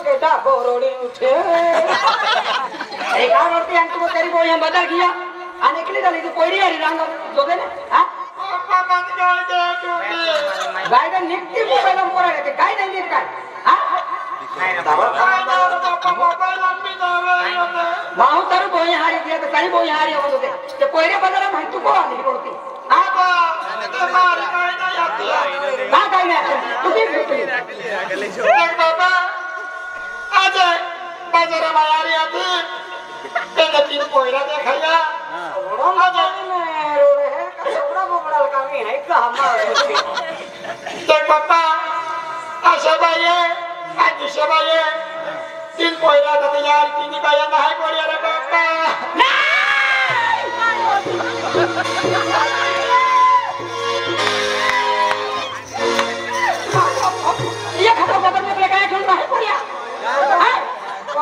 केटा बोरोड़ी उठे एक और औरतें अंत को तेरी वो यहाँ बदल किया आने के लिए डाली तो कोई नहीं आ रही रंग तो दे ना हाँ गाय का निकटी को पहले हम करेंगे कि गाय नहीं निकल हाँ माहू तारू बोई हारी दिया तो सारी बोई हारी हो तो दे कि कोई ने बदला मैं तू को आने की रोटी हाँ गाय में तू भी बाबा आज बाजार में आ रही आती तेरे तीन कोयला देखा रोना जाने रो रहे हैं कसौड़ा बोबड़ा लकामी है क्या हमारे देख बाबा आशा भाई आदिशा भाई तीन कोयला तो यार तीन भाई ना है कोयला रे बाबा ये खतरा बदल में लेकर आए क्यों ना है कोयला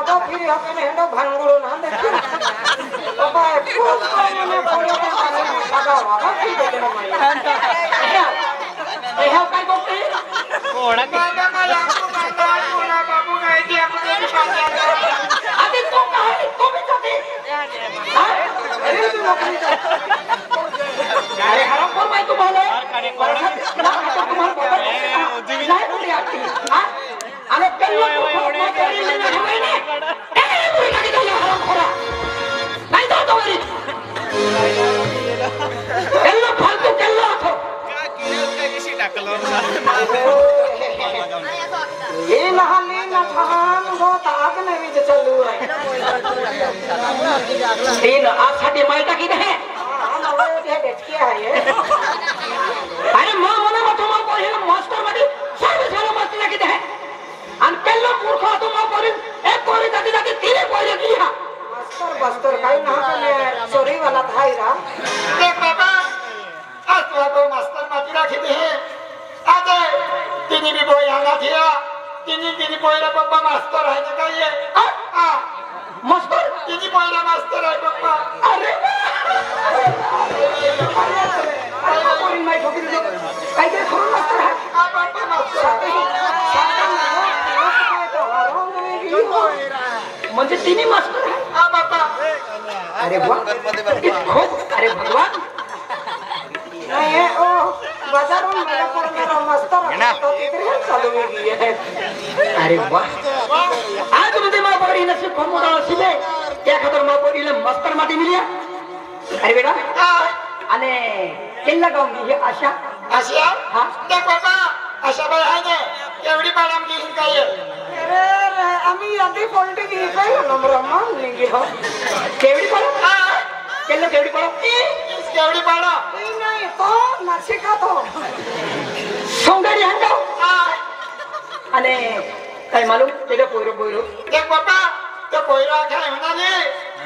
तो फिर यहाँ पे नहीं तो भंगुरो ना देखो बाबा खूब मैंने कोयला में लगा हुआ फिर देखना मैं ये है काय बोलते कोड़ा बाबा मैं आपको मानता हूँ ना बाबू नहीं थी आपको नहीं मानता अभी तो कहानी तो भी जाती अरे तू नौकरी अरे हराम पर मैं तुम्हारे तुम्हारे बाबा नहीं बोली आती हाँ अरे कल लोग को तेरी लेने हुए नहीं कोई लगी तो ये हराम खोरा नहीं तो तुम्हारी कल लोग फालतू कल लोग हो ये नहाली न ठहान वो ताक ने भी चलू है तीन आज साडी माइटा की है हम वो ये देखिए है ये अरे मां मने मत मां को ये मास्टर मदी सब सारा मस्ती लगी है अन केल्लो मूर्ख तो मां बोली एक कोरी दादी दादी तीन कोरी की है मास्टर बस्तर काई ना ने चोरी वाला था हीरा देख बाबा आज तो को मास्टर मती रखी दी है आज तीन भी बोई आना थिया तीन कोयला बाबा मास्टर है ना ये हां मास्टर तीन कोयला मास्टर है बाबा अरे कोई मैं ठोक दे काई के खोल मास्टर है आ बाबा मास्टर म्हणजे तीन मास्टर है आ बाबा अरे वाह अरे भगवान नहीं ओ बाजारों में मेरा मास्टर तो कितने चालू हुई है अरे वाह आज मुझे मां पकड़ी नसीब को मोड़ा सिले क्या खतर मां पकड़ी ले मास्टर माटी मिलिया अरे बेटा अने केल्ला गाऊंगी ये आशा आशा हां देख बाबा आशा भाई है ने केवडी पाडम की काय अरे आम्ही आधी पॉलिटिक ही काय नंबर मान लेंगे हो केवडी पडो केल्ला केवडी पडो केवडी पाडो नहीं तो नशिका तो सोंगडी हंगाव अने काय मालूम तेरे पोयरो देख बाबा तो पोयरो काय होना ने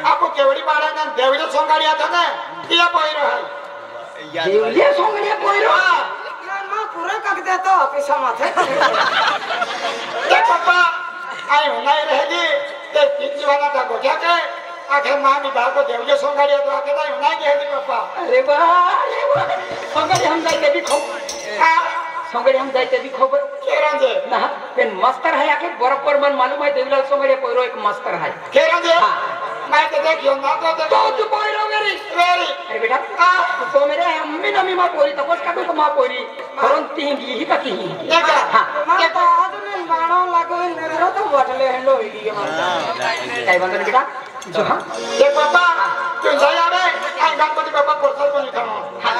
आपको केवडी पाडा ना देवले सोंगाडी आता ना तिया पोयरो है देवले सोंगडी पोयरो मां पूरा कक देतो ऑफिस माथे देख बाबा आई होना रहेगी ते तीन वाला था गोठा के आखिर मां भी बाको देवले सोंगाडी तो आके नहीं होना के है बाबा अरे वाह सोंगडी हम जाते भी खो सोंगडी हम जाते भी खो केरंजे ना पेन मास्टर है आके बरोबर मन मालूम है देवला सोंगडी पोयरो एक मास्टर है केरंजे मैं तो देखियो ना तो तू पोयरो वेरी अरे बेटा तो मेरे अम्मी नमी मां पोरी तपस का तो मां पोरी करून तींगी ही कती ही देखा हां तो आज ने बाणो लागो नेरो तो वटले हेलो ही काय बंदन बेटा जो हां देख बाबा तू जाया रे आई गणपति बाबा प्रसाद को निकालो हां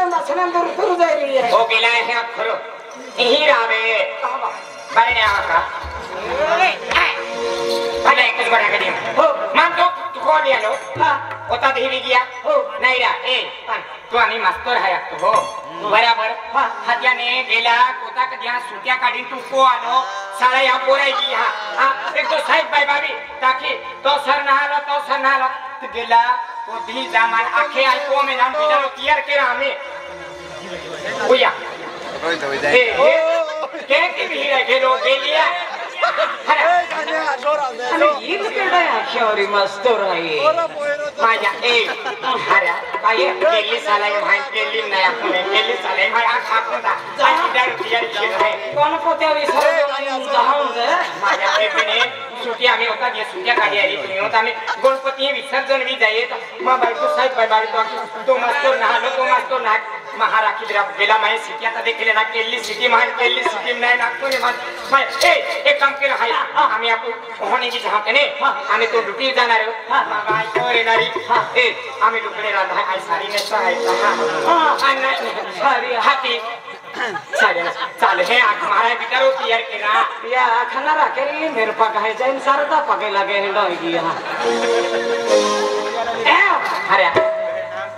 नसने दूर जाई रही है ओ गेला है आप खरो यही रावे बारे ने आका भले कुछ बड़ा कर दिया हो मान तो तू को लिया लो हां ओता देवी गया हो नहीं रा ए तू आणि मास्टर है तो हो बराबर हां हत्याने गेला कोता कद्या सुट्या काढी तू को आलो साला या पोरायची हां एक तो साहेब बाई बाबी ताकी तो सर नहाला तो गेला तो दी जामान आखे आई को में नाम बिचारो क्लियर केरा हमें ओया रोई तो विदाई ए के की भी रखे लो के लिया अरे आणि हीच केडा आख्यावरी मास्तर आहे माझ्या ए अरे काय केली सालाई भाई केली नाही आपण केली सालाई भाई आ खापता आई डर तियारी खेळ आहे कोण पोत्या विसरून जाऊन दे माझ्या पेपने सुट्टी आम्ही होता जे सुट्ट्या काढी आली तुम्ही होता आम्ही गणपती विसर्जन भी जाये मग बायको साहेब बाय तो मास्तर ना महाराखी जरा गेला माही सिटी आता देखील ना केली सिटी मान केली सिटी नाही नागपूर मान ए एक काम केलं हाय आम्ही आपण होणे की जहा कने आम्ही तो ड्युटी जाणार आहोत बायको येणारी ए आम्ही लुकडे राहणार आहे सारी नेसा आहे सारी हाती चाल हे आख मारा बिचारो तैयार केला या खाना राखेली मेरे पक है जैन सरदा पके लगे ने डोई गया ए अरे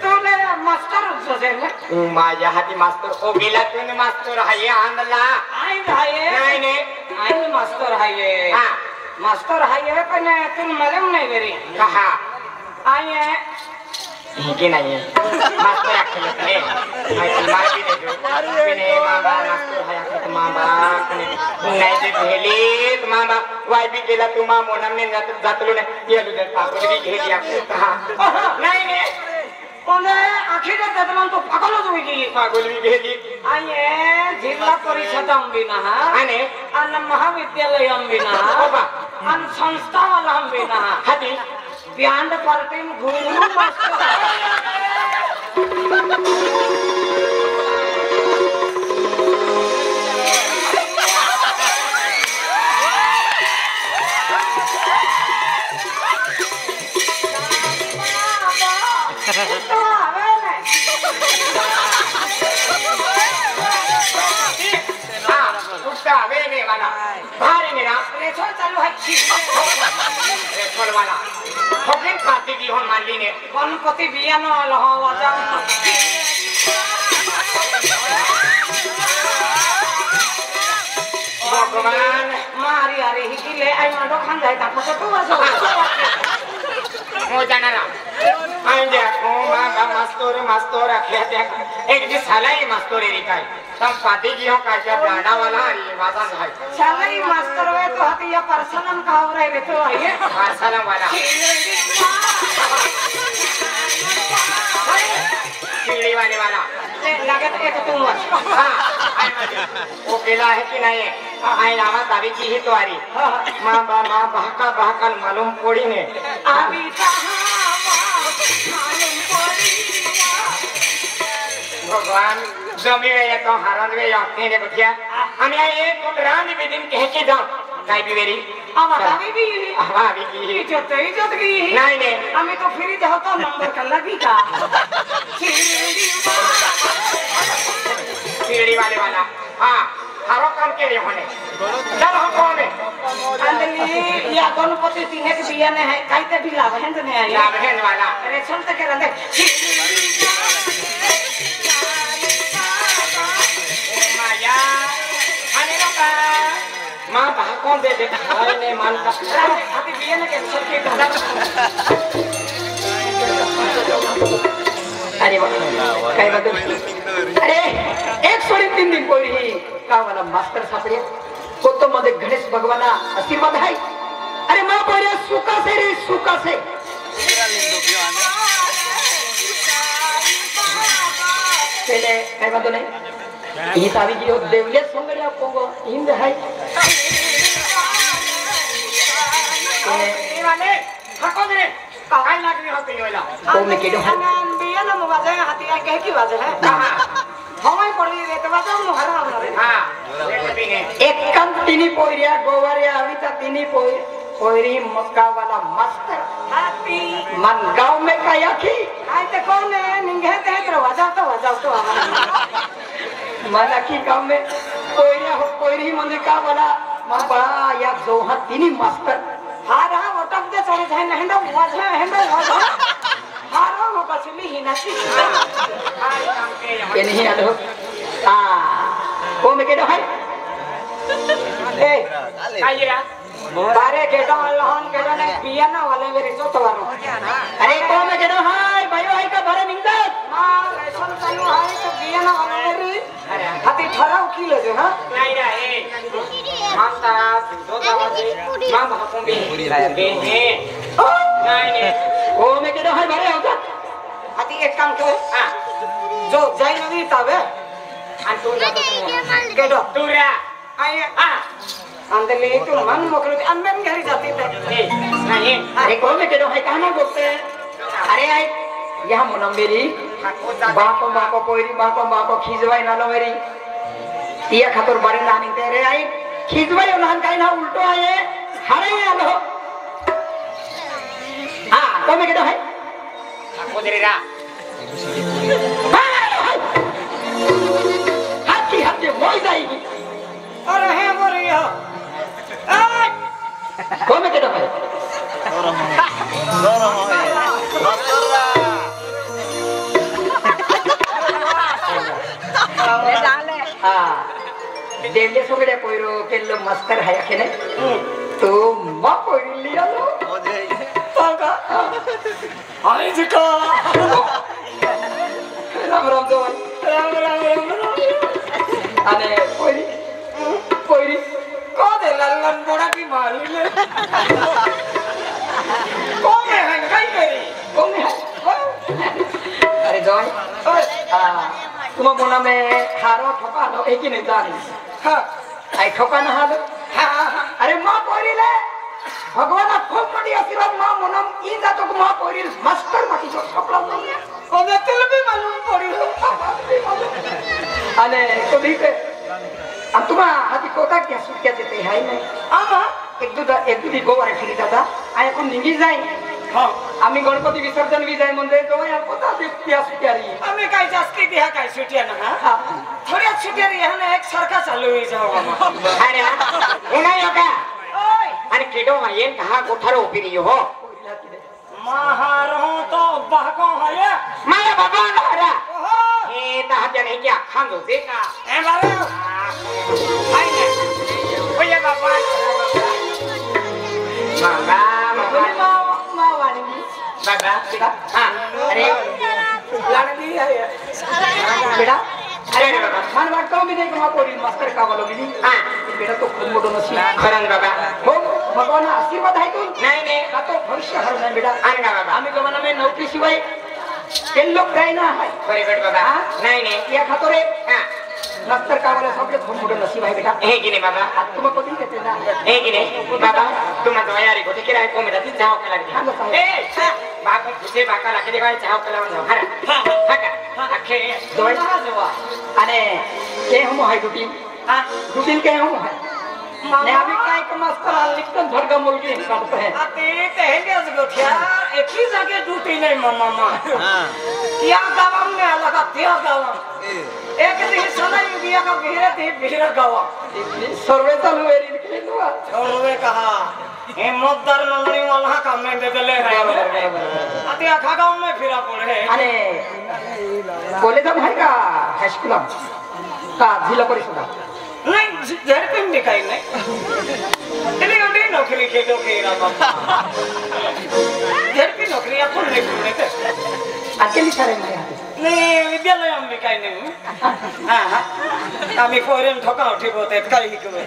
तूने मास्टर सजेल माझ्या हाती मास्तर ओ गेला तूने मास्तर हाय आणला आई आहे नाही नाही आई मास्तर आहे हां मास्टर आहे पण तुम मलम नाही घरी कहा आई आहे हे नाही मास्तर आखले रे माहिती मारती नाही जो मामा मास्तर हाय आखले मामा नाही जे भेली मामा वाय बी गेला तू मामा मोनमने जातलो नाही येलो जर पापडी बी घेली आखले कहा नाही नाही कोणे आखिर ददमान तो पागल होई गेली पागल बी घेली आणि जिल्हा परिषद अंबिना आणि आणि महाविद्यालय अंबिना बाबा आणि संस्था वाला अंबिना हाती ब्यांड पार्टी में घूम भारी मेरा रेसोल चालू है रेसोल वाला होकिन पार्टी की हो मानली ने गणपति बिया न लहो वाजा भगवान मारी अरे हिले आई माडो खान जाए ता तो वाजो हो जाना ना आंजे को मामा मास्टर आखे त्या एक दिस हलाई मास्टर रे काय तम पार्टी की हो का क्या ब्रांडा वाला ये वादा है चलाई मास्टर होए तो हती या परसनम का हो रहे तो आइए परसनम वाला सीढ़ी वाले वाला लगे तो एक तुम हां वो केला है कि नहीं आई नामा तारी की ही तोरी मां बहका मालूम पड़ी ने अभी मालूम पड़ी भगवान जमी वे तो हारन वे आते ने बटिया हमें ये तो रानी बेदिन कह के जाओ काय बिवेरी हमारा भी हमारी की इज्जत की नहीं नहीं हमें तो फिर जाओ तो नंबर कर लगी का सीढ़ी वाले वाला हां हारो काम के लिए होने चल हम कौन है अंदली या गणपति तीने के बिया ने है काईते भी लाभ है ने आया लाभ है वाला अरे सुन तक के रंदे माया आने का मां बहा कौन दे दे ने मान का अभी बिया ने कैंसिल के अरे वाह काय बात अरे एक सोडी 3 दिन कोई का वाला मास्टर सापडे कोतो मध्ये गणेश भगवाना आशीर्वाद आहे अरे मां बोले सुका से रे सुका से पहले काय बात नाही ही सावी की देवले सोंगड्या पोगो हिंद है ए वाले हको दे काय लागली होती वाला तो में केडो है बिया ना मवाजे हाथी कह की बात है कहां हवाई पड़ी रे तो बात हम हरा रे हां एक कम तिनी पोरिया गोवरिया अविता तिनी पोरी मक्का वाला मास्टर हाथी मन गांव में काया की आय ते कौन है निंगे ते तो वजाओ तो माना की गांव में पोरी मन का वाला माबा या जोहा तिनी मास्टर हारा वटक दे चले जाए नहंडो वाजा हारा हो बसली ही नसी ये नहीं आलो को में केडो है ए कायरा बारे केडो लहन केडो ने पियानो वाले मेरे जो तवारो अरे को में केडो है भाई भाई का भरे निंदा हां रेशन चालू है तो पियानो वाले रे अरे हाथी ठराव की ले जो हां कायरा ए मानता दो दावाजे मां भाकों भी बेहे नहीं ओ मैं केडो हाय बारे होता आती एक काम कर जो जाई नवी तावे अंतुरा केडो तुरा आए अंदले तो मन मोकलो अंदर घरी जाती थे नहीं अरे को मैं केडो हाय कहना बोलते अरे आए यहाँ मुनम्बेरी बाको पोइरी खिजवाई नालो मेरी तिया खातर बारी लानी तेरे आई खिजवाई उन्हान काई ना उल्टो आए हरे आलो हाँ तो मैं कहता है aku dari ra hati मोई जाएगी अरे है बोरिया तो मैं कहता है देवले सगळे पोयरो केल्लो मस्कर हाय केने तो मा पोयरी लियालो पाका हाय जिका राम राम दोन राम अने पोयरी को दे लल्लन बोडा की मारले को में है काय करी को में अरे जॉय तुम बोला मैं हारो ठोका लो एक ही नहीं जानी हाँ आई ठोका ना हालो अरे माँ पोरी ले भगवान खूब मटी आशीर्वाद माँ मोनम इन जातो को माँ पोरी मस्कर मटी जो ठोकला लो ओ मैं तिल भी मालूम पोरी अने तो भी के अब तुम हाथी कोता क्या सुट क्या देते हैं नहीं आमा एक दो दी गोवारे फिरी दादा आये को निंगी जाए हाँ आम्ही गणपती विसर्जन भी जाय म्हणजे जो या कोता दिप्या सुट्यारी आम्ही काय जास्ती दिहा काय सुट्या ना हां थोड्या सुट्यारी ह्याने एक सारखा चालू होई जाव अरे उन्हाय का ओय अरे केडो मायेन कहा गोठारो उभी रही हो महारो तो बाको है माया बाबा ना हे ता हत्या नहीं क्या खान दो देखा ए बाबा हाय ने ओये बाबा बाबा बाबा हाँ अरे लड़की है बेटा अरे बाबा मन वाटतो मी नाही का पोरी मास्टर का बोलो मी हां बेटा तो खूप मोठो नसी खरं बाबा हो भगवान आशीर्वाद आहे तू नाही का तो भविष्य हर नाही बेटा आणि का बाबा आम्ही गमना में नौकरी शिवाय केल लोक काय ना आहे बरे बेट बाबा नाही या खातो रे हां मास्टर का बोले सबले खूप मोठो नसीब आहे बेटा हे की नाही बाबा तुम कधी देते ना हे की नाही बाबा तुम तयारी होते की राय कोमेदा ती जाव के लागली ए बाबा तुझे बाका लागले काय जाव के लावून जाव हरा हाका अखे दोय जवा अने के हम हाय ड्यूटी हां ड्यूटी के हम हाय ने अभी काय को मास्टर लिखन झरगा मुलगी करते हैं आते तेहेंगे गोठिया एक ही जगह ड्यूटी नहीं मामा हां क्या गावम में लगा त्या गावम एक दिन सना युगिया का भीड़ गावा सर्वे चालू है निकले हुआ सर्वे कहा हिम्मत दर नंदनी वाला काम में दे दले है अति आखा गांव में फिरा पड़े अरे कॉलेज में है का हाई स्कूल का जिला परिषद नहीं झड़पे में दिखाई नहीं इन्हें उन्हें नौकरी के तो केरा बाबा झड़पी नौकरी अपन नहीं पूरे अकेली सारे में नहीं विद्यालय हम भी काही नहीं हां आम्ही फोरेन ठोका उठी होते काही हिकवे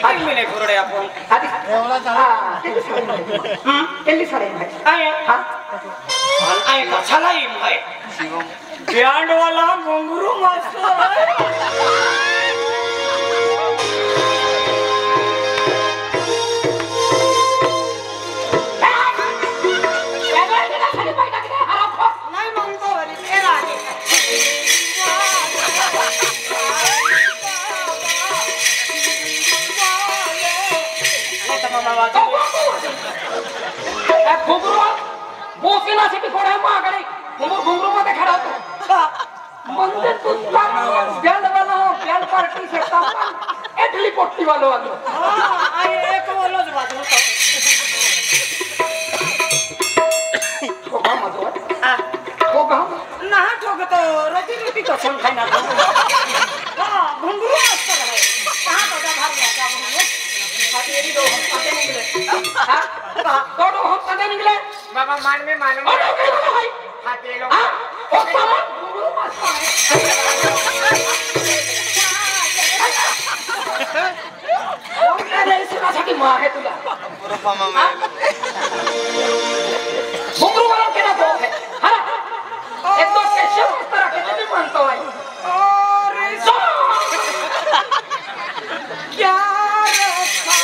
आम्ही नाही पुरडे आपण आधी केली सारे आया हां आय का छलाई माय ब्यांड वाला घुंगरू मास्टर घुंगरू मध्ये खड़ा होतो म्हणजे तुझला बँड वाला बँड पार्टी से सामान एटली पोट्टी वालो आलो हां आय एक वालोच वाजवतो ठोका मजो ठोका ना ठोकतो रती कसम खाना हां घुंगरू मस्त आहे कहां बड़ा भाग गया म्हणून हातेरी दो हम आते निकले हां दोनों हम आते निकले बाबा मान में मानो हाथे लो ओ सामान घुंगरू मस्त है नाही सुनासाठी मा आहे तुला घुंगरू वाला केला तो है हा एक तो कैसे उतर के तुम्ही म्हणतो आहे अरे क्या रखा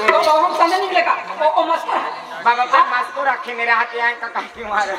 तेरा ही बाबा मस्त राखे मेरे हाथ आए का काफी मार